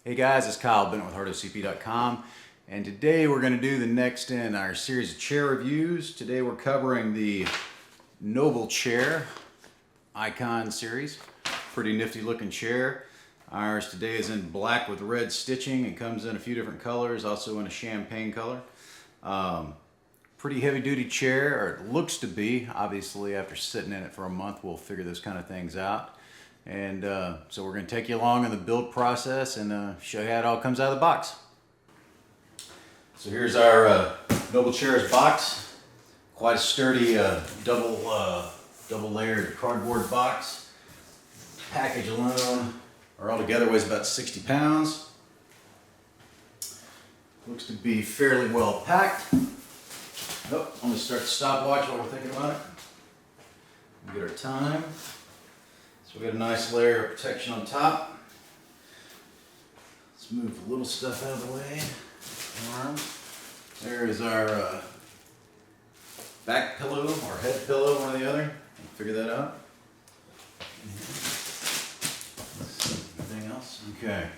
Hey guys, it's Kyle Bennett with HardOCP.com, and today we're going to do the next in our series of chair reviews. Today we're covering the Noble Chair Icon series. Pretty nifty looking chair. Ours today is in black with red stitching. It comes in a few different colors, also in a champagne color. Pretty heavy duty chair, or it looks to be. Obviously after sitting in it for a month we'll figure those kind of things out. And so we're going to take you along in the build process and show you how it all comes out of the box. So here's our Noble Chairs box. Quite a sturdy double layered cardboard box. Package alone, or altogether, weighs about 60 pounds. Looks to be fairly well packed. Oh, I'm going to start the stopwatch while we're thinking about it. We'll get our time. So we got a nice layer of protection on top. Let's move the little stuff out of the way. Arms. There is our back pillow or head pillow, one or the other. We'll figure that out. Anything else? Okay.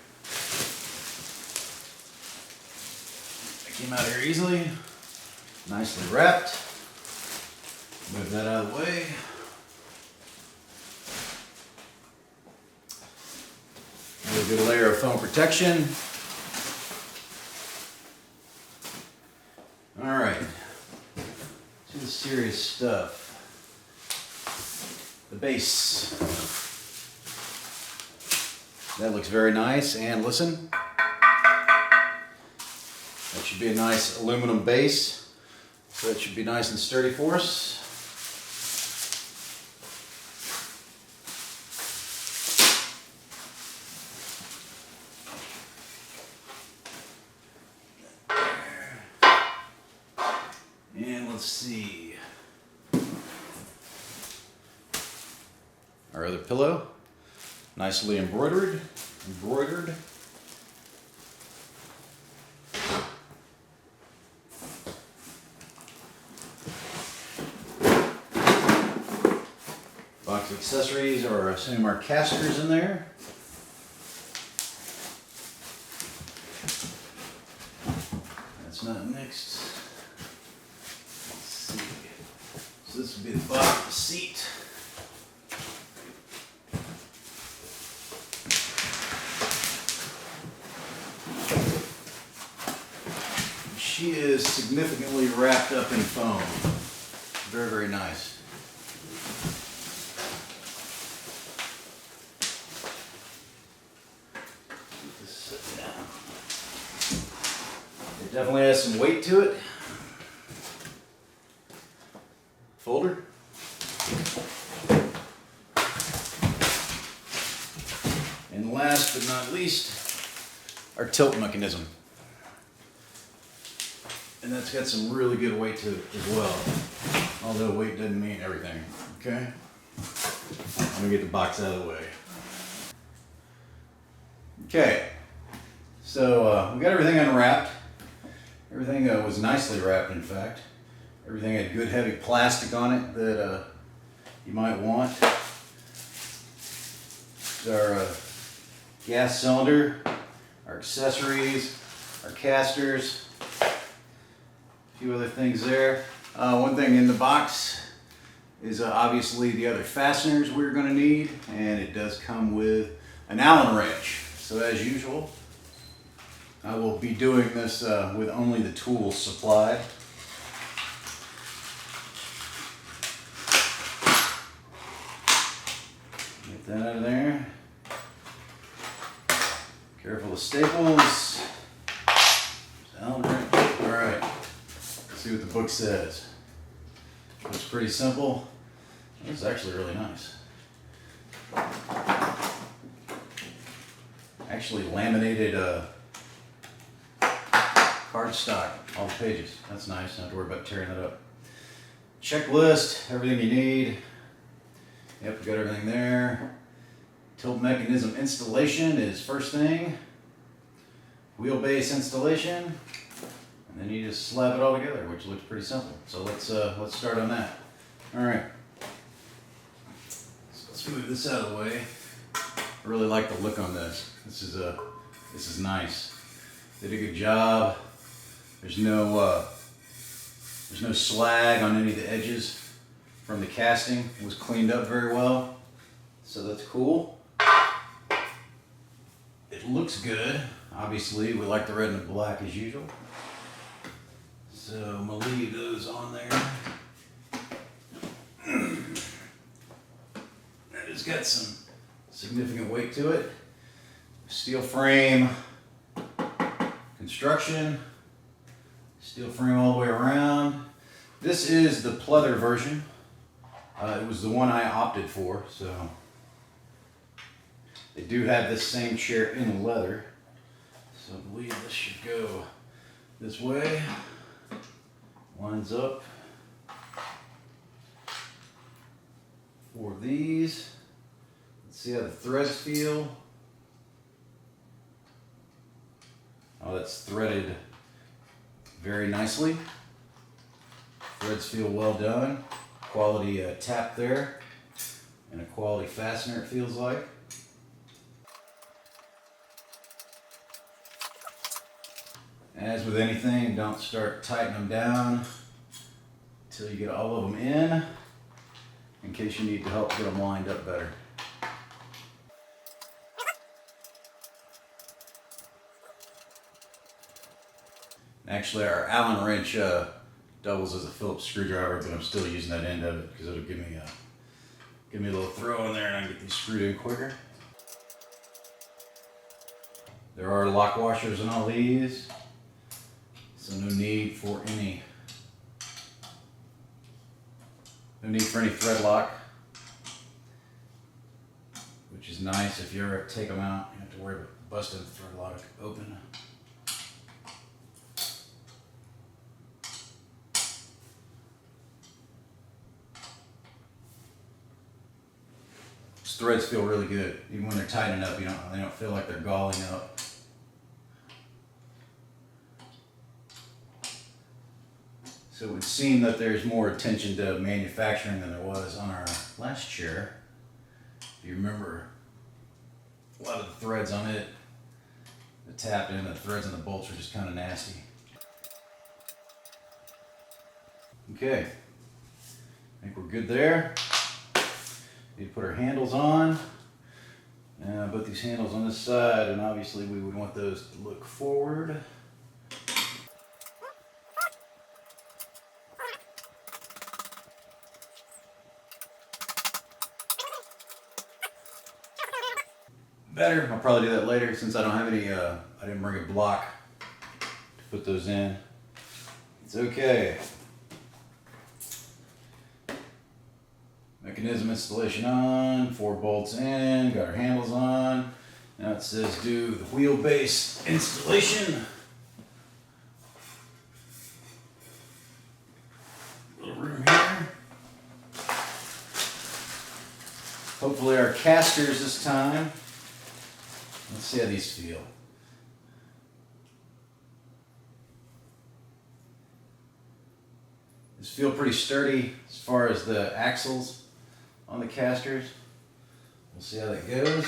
That came out here easily. Nicely wrapped. Move that out of the way. A good layer of foam protection. All right, to the serious stuff. The base. That looks very nice, and listen. That should be a nice aluminum base, so it should be nice and sturdy for us. And let's see, our other pillow, nicely embroidered. Box of accessories, or I assume our casters in there. That's not mixed. So this would be the bottom of the seat. She is significantly wrapped up in foam. Very, very nice. Let this sit down. It definitely has some weight to it. Folder. And last but not least, our tilt mechanism. And that's got some really good weight to it as well. Although weight doesn't mean everything. Okay? Let me get the box out of the way. Okay. So we got everything unwrapped. Everything was nicely wrapped, in fact. Everything had good heavy plastic on it that you might want. Our gas cylinder, our accessories, our casters, a few other things there. One thing in the box is obviously the other fasteners we're going to need, and it does come with an Allen wrench. So as usual, I will be doing this with only the tools supplied. Get that out of there. Careful of staples. Allen wrench. All right. Let's see what the book says. It's pretty simple. This is actually really nice. Actually laminated cardstock, all the pages. That's nice. Don't have to worry about tearing it up. Checklist, everything you need. Yep, we got everything there. Tilt mechanism installation is first thing. Wheelbase installation, and then you just slap it all together, which looks pretty simple. So let's start on that. All right. So let's move this out of the way. I really like the look on this. This is a This is nice. Did a good job. There's no slag on any of the edges from the casting. It was cleaned up very well, so that's cool. It looks good. Obviously, we like the red and the black as usual. So I'm gonna leave those on there. It's got some significant weight to it. Steel frame construction. Steel frame all the way around. This is the pleather version. It was the one I opted for, so they do have this same chair in leather. So I believe this should go this way. Lines up for these. Let's see how the threads feel. Oh, that's threaded very nicely. Threads feel well done. Quality tap there, and a quality fastener, it feels like. As with anything, don't start tightening them down until you get all of them in case you need to help get them lined up better. Actually, our Allen wrench doubles as a Phillips screwdriver, but I'm still using that end of it because it'll give me a little throw in there and I can get these screwed in quicker. There are lock washers in all these, so no need for any thread lock, which is nice. If you ever take them out, you don't have to worry about busting the thread lock open. Threads feel really good, even when they're tightening up. They don't feel like they're galling up. So it would seem that there's more attention to manufacturing than there was on our last chair. If you remember, a lot of the threads on it, the tap in, the threads and the bolts are just kind of nasty. Okay, I think we're good there. Need to put our handles on. Now put these handles on this side, and obviously we would want those to look forward. Better. I'll probably do that later since I don't have any, I didn't bring a block to put those in. It's okay. Mechanism installation on, 4 bolts in, got our handles on. Now it says do the wheelbase installation. Little room here. Hopefully our casters this time. Let's see how these feel. These feel pretty sturdy as far as the axles on the casters. We'll see how that goes.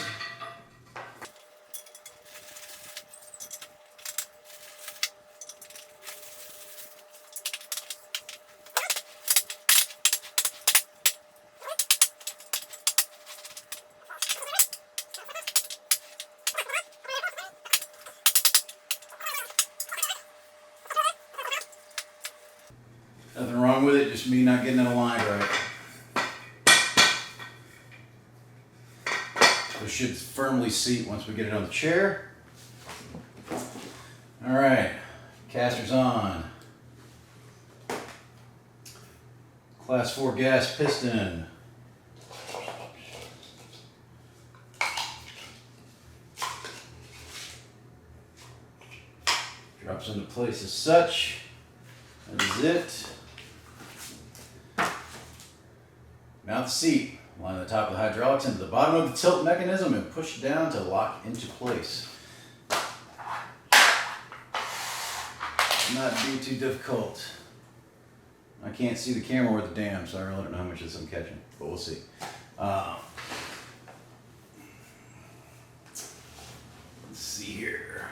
Nothing wrong with it, just me not getting it aligned right. It should firmly seat once we get it on the chair. All right, casters on. Class 4 gas piston. Drops into place as such. That is it. Mount the seat. Line the top of the hydraulics into the bottom of the tilt mechanism and push down to lock into place. Not be too difficult. I can't see the camera or the dam, so I really don't know how much of this I'm catching, but we'll see. Let's see. see here.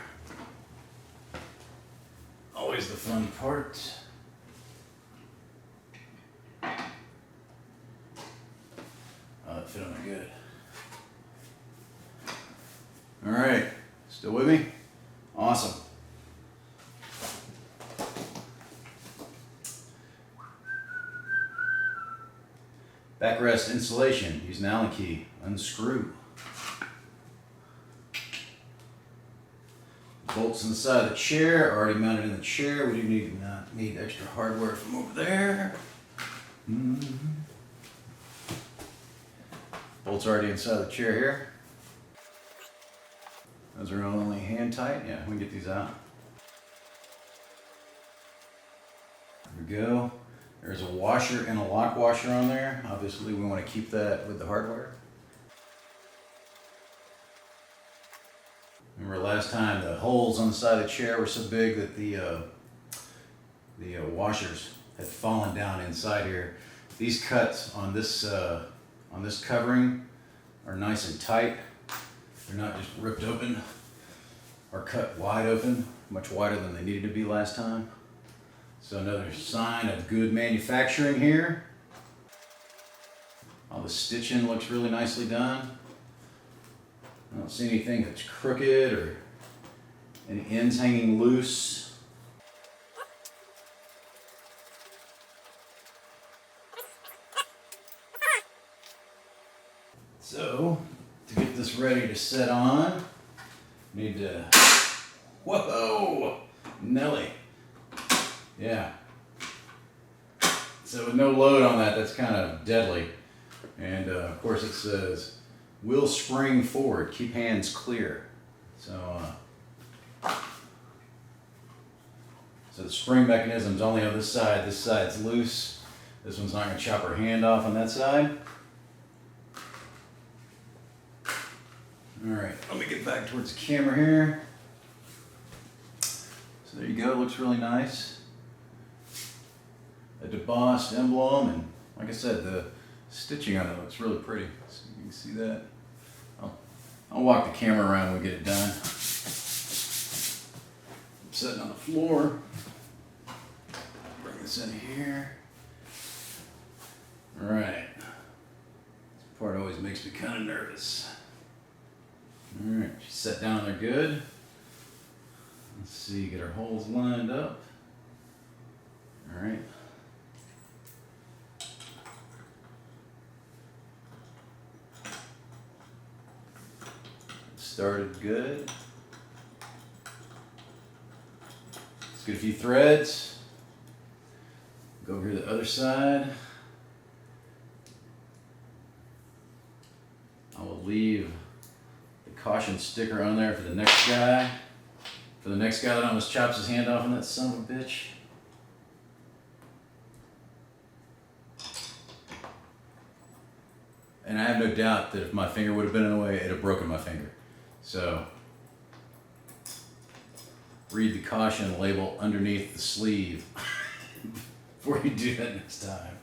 Always the fun part. Oh, that fit on there good. All right, still with me? Awesome. Backrest insulation. Use an Allen key. Unscrew. Bolts on the side of the chair, already mounted in the chair. We do not need extra hardware from over there. Bolts already inside the chair here. Those are only hand tight. Yeah, we can get these out. There we go. There's a washer and a lock washer on there. Obviously, we want to keep that with the hardware. Remember last time the holes on the side of the chair were so big that the washers had fallen down inside here. These cuts on this covering are nice and tight. They're not just ripped open or cut wide open, much wider than they needed to be last time. So another sign of good manufacturing here. All the stitching looks really nicely done. I don't see anything that's crooked or any ends hanging loose. So, to get this ready to set on, need to, whoa, Nelly. Yeah. So with no load on that, that's kind of deadly. And of course it says, will spring forward, keep hands clear. So the spring mechanism's only on this side's loose. This one's not gonna chop her hand off on that side. All right, let me get back towards the camera here. So there you go, it looks really nice. A debossed emblem, and like I said, the stitching on it looks really pretty. So you can see that. I'll walk the camera around when we get it done. I'm sitting on the floor. Bring this in here. All right. This part always makes me kind of nervous. All right, she's set down there good. Let's see, get her holes lined up. All right. Started good. Let's get a few threads. Go over to the other side. I will leave the caution sticker on there for the next guy. For the next guy that almost chops his hand off on that son of a bitch. And I have no doubt that if my finger would have been in the way, it'd have broken my finger. So, read the caution label underneath the sleeve before you do that next time.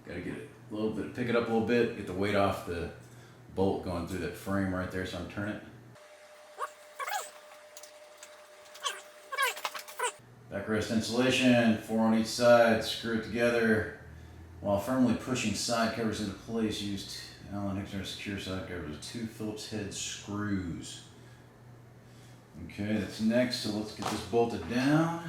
Gotta get it a little bit, pick it up a little bit, get the weight off the bolt going through that frame right there, so I'm turning it. Backrest insulation, 4 on each side, screw it together. While firmly pushing side covers into place, use Allen extra secure side covers with 2 Phillips head screws. Okay, that's next, so let's get this bolted down.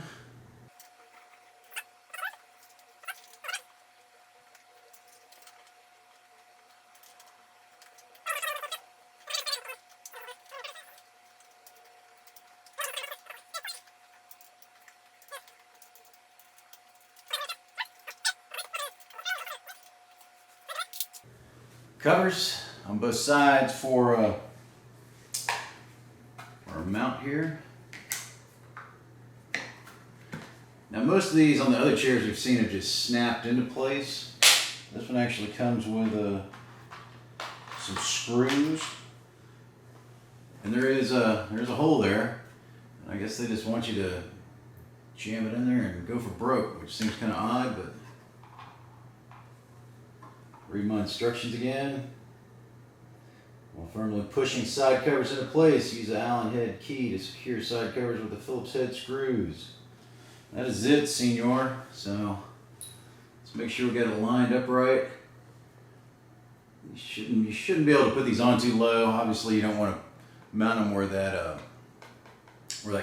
Covers on both sides for our mount here. Now most of these on the other chairs we've seen are just snapped into place. This one actually comes with some screws, and there's a hole there. I guess they just want you to jam it in there and go for broke, which seems kind of odd, but read my instructions again. While firmly pushing side covers into place, use the Allen head key to secure side covers with the Phillips head screws. That is it, senor. So let's make sure we get it lined up right. You shouldn't be able to put these on too low. Obviously, you don't want to mount them where that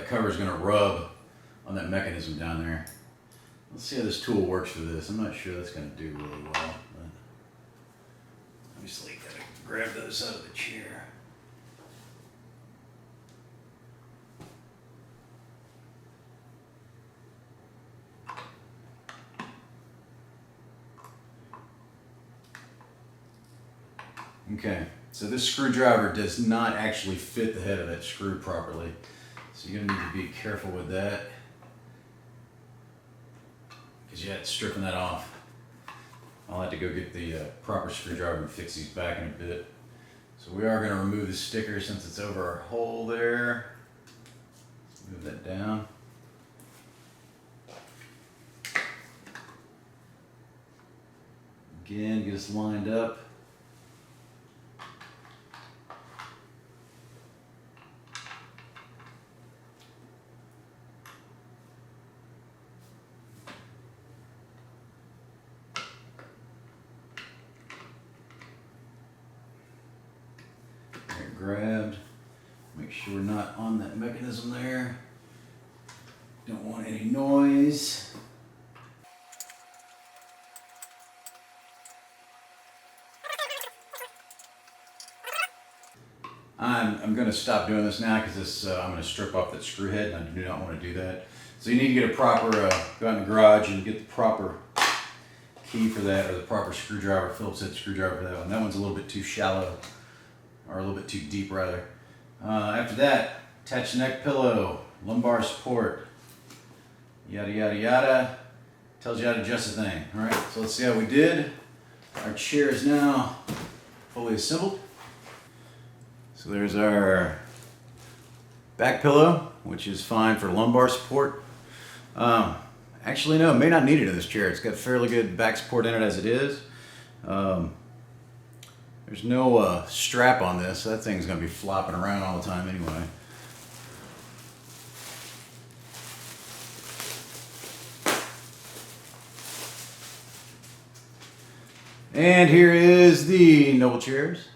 cover is going to rub on that mechanism down there. Let's see how this tool works for this. I'm not sure that's going to do really well. But obviously, you got to grab those out of the chair. Okay, so this screwdriver does not actually fit the head of that screw properly. So you're going to need to be careful with that, because you have to stripping that off. I'll have to go get the proper screwdriver and fix these back in a bit. So we are going to remove the sticker since it's over our hole there. Move that down. Again, get us lined up. Grabbed. Make sure we're not on that mechanism there. Don't want any noise. I'm going to stop doing this now because I'm going to strip off that screw head, and I do not want to do that. So you need to get a proper, go out in the garage and get the proper key for that, or the proper screwdriver, Phillips head screwdriver for that one. That one's a little bit too shallow, or a little bit too deep rather. After that, attach the neck pillow, lumbar support, yada yada yada. Tells you how to adjust the thing. All right, so let's see how we did. Our chair is now fully assembled. So there's our back pillow, which is fine for lumbar support. Actually, no, it may not need it in this chair. It's got fairly good back support in it as it is. There's no strap on this, so that thing's going to be flopping around all the time anyway. And here is the Noble Chairs.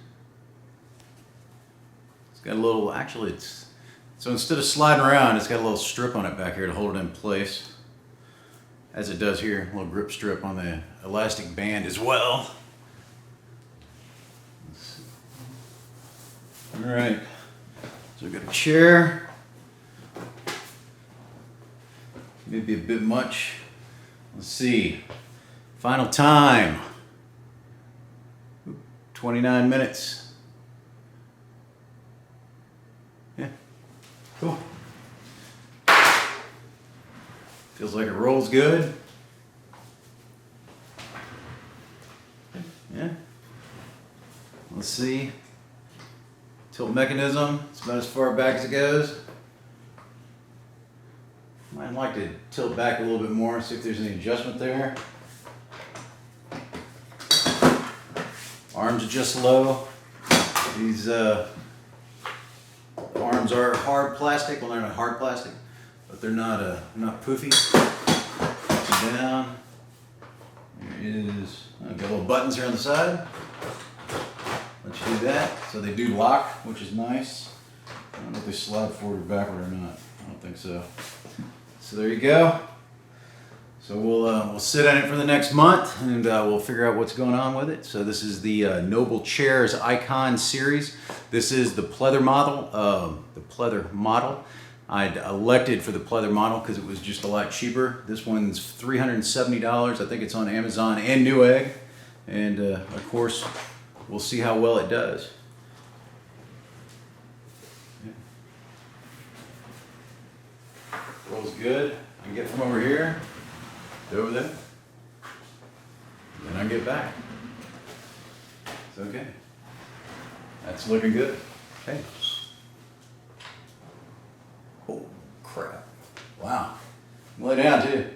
It's got a little, actually so instead of sliding around, it's got a little strip on it back here to hold it in place. As it does here, a little grip strip on the elastic band as well. All right, so we've got a chair. Maybe a bit much. Let's see. Final time. 29 minutes. Yeah, cool. Feels like it rolls good. Yeah. Let's see. Tilt mechanism, it's about as far back as it goes. I'd like to tilt back a little bit more, see if there's any adjustment there. Arms adjust low. These arms are hard plastic. Well, they're not hard plastic, but they're not poofy. Down. There is. I've got little buttons here on the side. Let's do that. So they do lock, which is nice. I don't know if they slide forward or backward or not. I don't think so. So there you go. So we'll sit on it for the next month, and we'll figure out what's going on with it. So this is the Noble Chairs Icon series. This is the pleather model. I'd elected for the pleather model because it was just a lot cheaper. This one's $370. I think it's on Amazon and Newegg. And of course, we'll see how well it does. Rolls good. I can get from over here to over there. Then I get back. It's okay. That's looking good. Okay. Oh, crap. Wow. Lay down, too.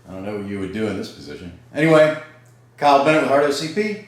I don't know what you would do in this position. Anyway, Kyle Bennett with Hard OCP.